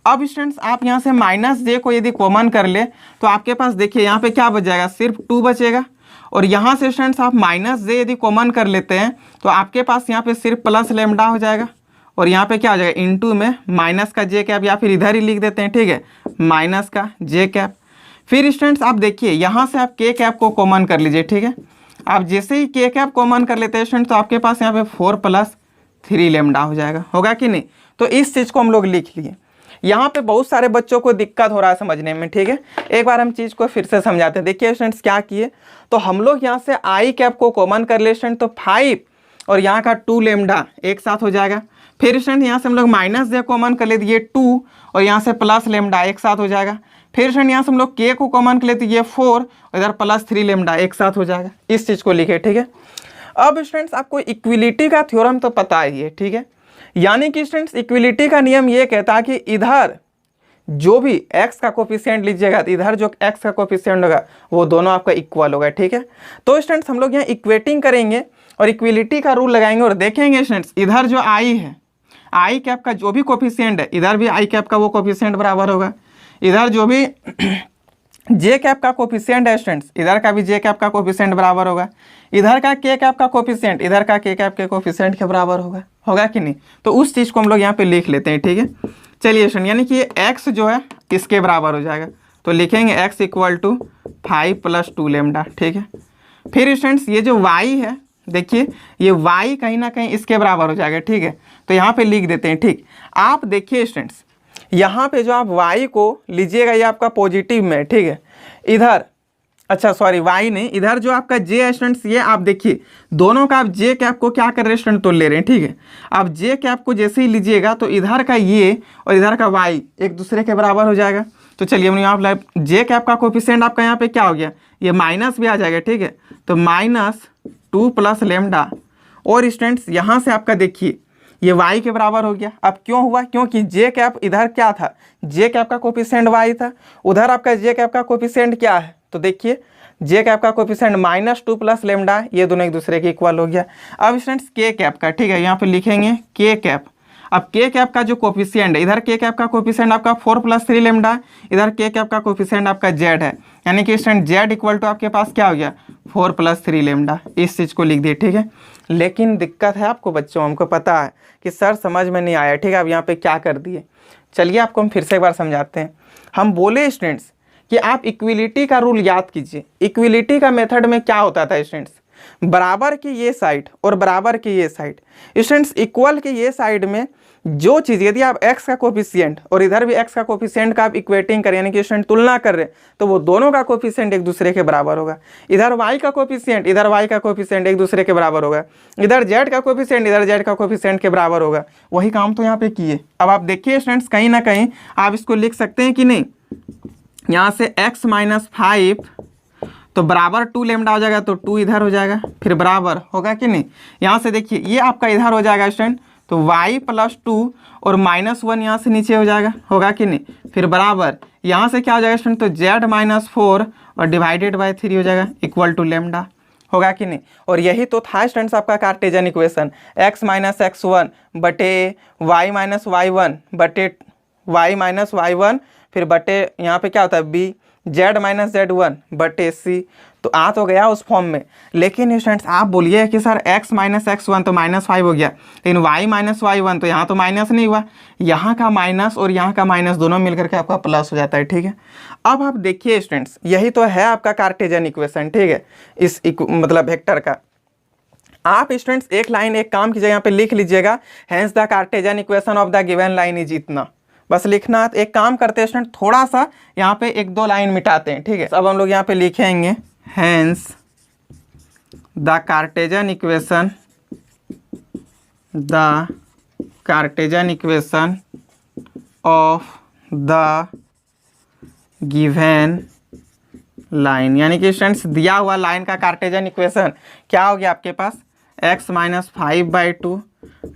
अब स्टूडेंट्स आप यहाँ से -j को यदि कॉमन कर ले तो आपके पास देखिए यहाँ पे क्या बच जाएगा, सिर्फ 2 बचेगा। और यहाँ से स्टूडेंट्स आप -j यदि कॉमन कर लेते हैं तो आपके पास यहाँ पे सिर्फ प्लस लैम्डा हो जाएगा और यहाँ पे क्या हो जाएगा, इनटू में माइनस का j कैप, या फिर इधर ही लिख देते हैं, ठीक है, माइनस का j कैप। फिर स्टूडेंट्स आप देखिए यहाँ से आप k कैप को कॉमन कर लीजिए, ठीक है। आप जैसे ही k कैप कॉमन कर लेते हैं स्टूडेंट तो आपके पास यहाँ पे 4 + 3 लैम्डा हो जाएगा, होगा कि नहीं। तो इस चीज़ को हम लोग लिख लिए। यहाँ पे बहुत सारे बच्चों को दिक्कत हो रहा है समझने में, ठीक है। एक बार हम चीज़ को फिर से समझाते हैं। देखिए स्टूडेंट्स क्या किए, तो हम लोग यहाँ से आई कैप को कॉमन कर ले स्टूडेंट, तो 5 और यहाँ का 2 लैम्डा एक साथ हो जाएगा। फिर स्टूडेंट यहाँ से हम लोग -j कॉमन कर लेते, ये 2 और यहाँ से प्लस लैम्डा एक साथ हो जाएगा। फिर स्टूडेंट यहाँ से हम लोग k को कॉमन कर लेते, ये 4 और इधर +3 लैम्डा एक साथ हो जाएगा। इस चीज़ को लिखे, ठीक है। अब स्टूडेंट्स आपको इक्विलिटी का थ्योरम तो पता ही है, ठीक है। यानी कि स्टूडेंट्स इक्विलिटी का नियम ये कहता है कि इधर जो भी x का कोफिशिएंट लीजिएगा तो इधर जो x का कोफिशिएंट होगा वो दोनों आपका इक्वल होगा, ठीक है। तो स्टूडेंट्स हम लोग यहाँ इक्वेटिंग करेंगे और इक्विलिटी का रूल लगाएंगे और देखेंगे स्टूडेंट्स इधर जो i है, आई कैप का जो भी कोफिशिएंट है इधर भी आई कैप का वो कोफिशिएंट बराबर होगा। इधर जो भी जे कैप का कोफिशिएंट है स्टूडेंट्स इधर का भी जे कैप का कोफिशिएंट बराबर होगा। इधर का के कैप का कोफिशिएंट इधर का के कैप के कोफिशिएंट के बराबर होगा, होगा कि नहीं। तो उस चीज़ को हम लोग यहाँ पे लिख लेते हैं, ठीक है। चलिए स्टूडेंट यानी कि ये x जो है इसके बराबर हो जाएगा, तो लिखेंगे x = 5 + 2 लैम्डा, ठीक है। फिर स्टूडेंट्स ये जो y है, देखिए ये y कहीं ना कहीं इसके बराबर हो जाएगा, ठीक है। तो यहाँ पे लिख देते हैं, ठीक। आप देखिए स्टूडेंट्स यहाँ पे जो आप y को लीजिएगा ये आपका पॉजिटिव में, ठीक है। इधर अच्छा सॉरी y नहीं, इधर जो आपका j है स्टूडेंट्स ये आप देखिए दोनों का आप j कैप को क्या कर रहे हैं स्टूडेंट, तो ले रहे हैं, ठीक है। आप j कैप को जैसे ही लीजिएगा तो इधर का ये और इधर का y एक दूसरे के बराबर हो जाएगा। तो चलिए हम यहाँ j कैप का कोफिशिएंट आपका यहाँ पे क्या हो गया, ये माइनस भी आ जाएगा, ठीक है। तो -2 + लैम्डा और स्टूडेंट्स यहाँ से आपका देखिए ये y के बराबर हो गया। अब क्यों हुआ, क्योंकि j कैप इधर क्या था, j कैप का कोफिशिएंट y था, उधर आपका j कैप का कोफिशिएंट क्या है, तो देखिए j कैप का कोफिशिएंट -2 + लैम्डा, ये दोनों एक दूसरे के इक्वल हो गया। अब स्टूडेंट्स k कैप का, ठीक है, यहाँ पे लिखेंगे k कैप। अब k कैप का जो कोफिशिएंट है, इधर k कैप का कोफिशिएंट आपका 4 + 3 लैम्डा, इधर k कैप का कोफिशिएंट आपका z है, यानी कि स्टूडेंट z = आपके पास क्या हो गया 4 + 3 लैम्डा। इस चीज़ को लिख दिए, ठीक है। लेकिन दिक्कत है आपको बच्चों, हमको पता है कि सर समझ में नहीं आया, ठीक है। अब यहाँ पे क्या कर दिए, चलिए आपको हम फिर से एक बार समझाते हैं। हम बोले स्टूडेंट्स कि आप इक्विलिटी का रूल याद कीजिए। इक्विलिटी का मेथड में क्या होता था स्टूडेंट्स, बराबर की ये साइड और बराबर की ये साइड, स्टूडेंट्स इक्वल की ये साइड में जो चीज़ यदि आप x का कोफिशिएंट और इधर भी x का कोफिशिएंट का आप इक्वेटिंग करें, यानी कि स्टूडेंट तुलना कर रहे हैं, तो वो दोनों का कोफिशिएंट एक दूसरे के बराबर होगा। इधर y का कोफिशिएंट इधर y का कोफिशिएंट एक दूसरे के बराबर होगा, इधर z का कोफिशिएंट इधर z का कोफिशिएंट के बराबर होगा। वही काम तो यहाँ पे किए। अब आप देखिए स्टूडेंट्स कहीं ना कहीं आप इसको लिख सकते हैं कि नहीं, यहाँ से x - 5 तो बराबर 2 लैम्डा हो जाएगा, तो 2 इधर हो जाएगा, फिर बराबर होगा कि नहीं। यहाँ से देखिए ये आपका इधर हो जाएगा स्टूडेंट, तो y + 2 और -1 यहाँ से नीचे हो जाएगा, होगा कि नहीं, फिर बराबर यहाँ से क्या हो जाएगा स्टूडेंट, तो z - 4 और /3 हो जाएगा = लैम्डा, होगा कि नहीं। और यही तो था स्टूडेंट्स आपका कार्टेशियन इक्वेशन, x - x1 बटे y - y1 बटे y - y1 फिर बटे यहाँ पे क्या होता है b z - z1 बटे c। तो आ तो गया उस फॉर्म में। लेकिन स्टूडेंट्स आप बोलिए कि सर x - x1 तो -5 हो गया, लेकिन y - y1 तो यहाँ तो माइनस नहीं हुआ, यहाँ का माइनस और यहाँ का माइनस दोनों मिलकर के आपका प्लस हो जाता है, ठीक है। अब आप देखिए स्टूडेंट्स यही तो है आपका कार्टेशियन इक्वेशन, ठीक है, इस मतलब वेक्टर का। आप स्टूडेंट्स एक लाइन एक काम कीजिएगा, यहाँ पे लिख लीजिएगा, hence the Cartesian equation of the given line is इतना, बस लिखना। एक काम करते हैं स्टूडेंट, थोड़ा सा यहाँ पे 1-2 लाइन मिटाते हैं, ठीक है। अब हम लोग यहाँ पे लिखेंगे hence the Cartesian equation of the given line, यानी कि स्टूडेंट्स दिया हुआ लाइन का कार्टेशियन इक्वेशन क्या हो गया आपके पास, x - 5/2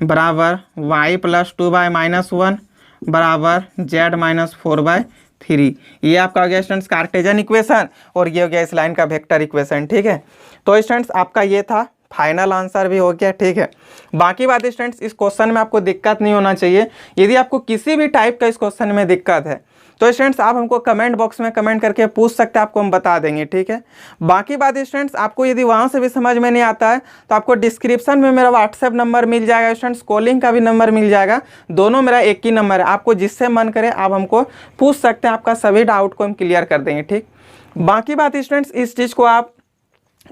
बराबर वाई प्लस 2/-1 बराबर z-4/3। ये आपका हो गया स्टूडेंट्स कार्टेशियन इक्वेशन और ये हो गया इस लाइन का वेक्टर इक्वेशन। ठीक है, तो स्टूडेंट्स आपका ये था, फाइनल आंसर भी हो गया। ठीक है, बाकी बात स्टूडेंट्स इस क्वेश्चन में आपको दिक्कत नहीं होना चाहिए। यदि आपको किसी भी टाइप का इस क्वेश्चन में दिक्कत है तो स्टूडेंट्स आप हमको कमेंट बॉक्स में कमेंट करके पूछ सकते हैं, आपको हम बता देंगे। ठीक है, बाकी बात स्टूडेंट्स आपको यदि वहाँ से भी समझ में नहीं आता है तो आपको डिस्क्रिप्शन में मेरा व्हाट्सएप नंबर मिल जाएगा स्टूडेंट्स, कॉलिंग का भी नंबर मिल जाएगा, दोनों मेरा एक ही नंबर है। आपको जिससे मन करे आप हमको पूछ सकते हैं, आपका सभी डाउट को हम क्लियर कर देंगे। ठीक, बाकी बात स्टूडेंट्स इस चीज़ को आप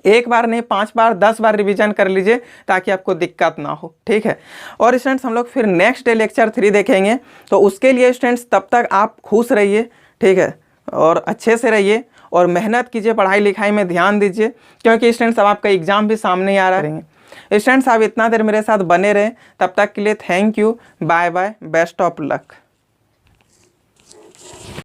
एक बार नहीं 5 बार 10 बार रिवीजन कर लीजिए ताकि आपको दिक्कत ना हो। ठीक है, और स्टूडेंट्स हम लोग फिर नेक्स्ट डे लेक्चर 3 देखेंगे, तो उसके लिए स्टूडेंट्स तब तक आप खुश रहिए। ठीक है, और अच्छे से रहिए और मेहनत कीजिए, पढ़ाई लिखाई में ध्यान दीजिए, क्योंकि स्टूडेंट्स अब आपका एग्जाम भी सामने ही आ रहा है। स्टूडेंट्स आप इतना देर मेरे साथ बने रहें, तब तक के लिए thank you, bye bye, best of luck.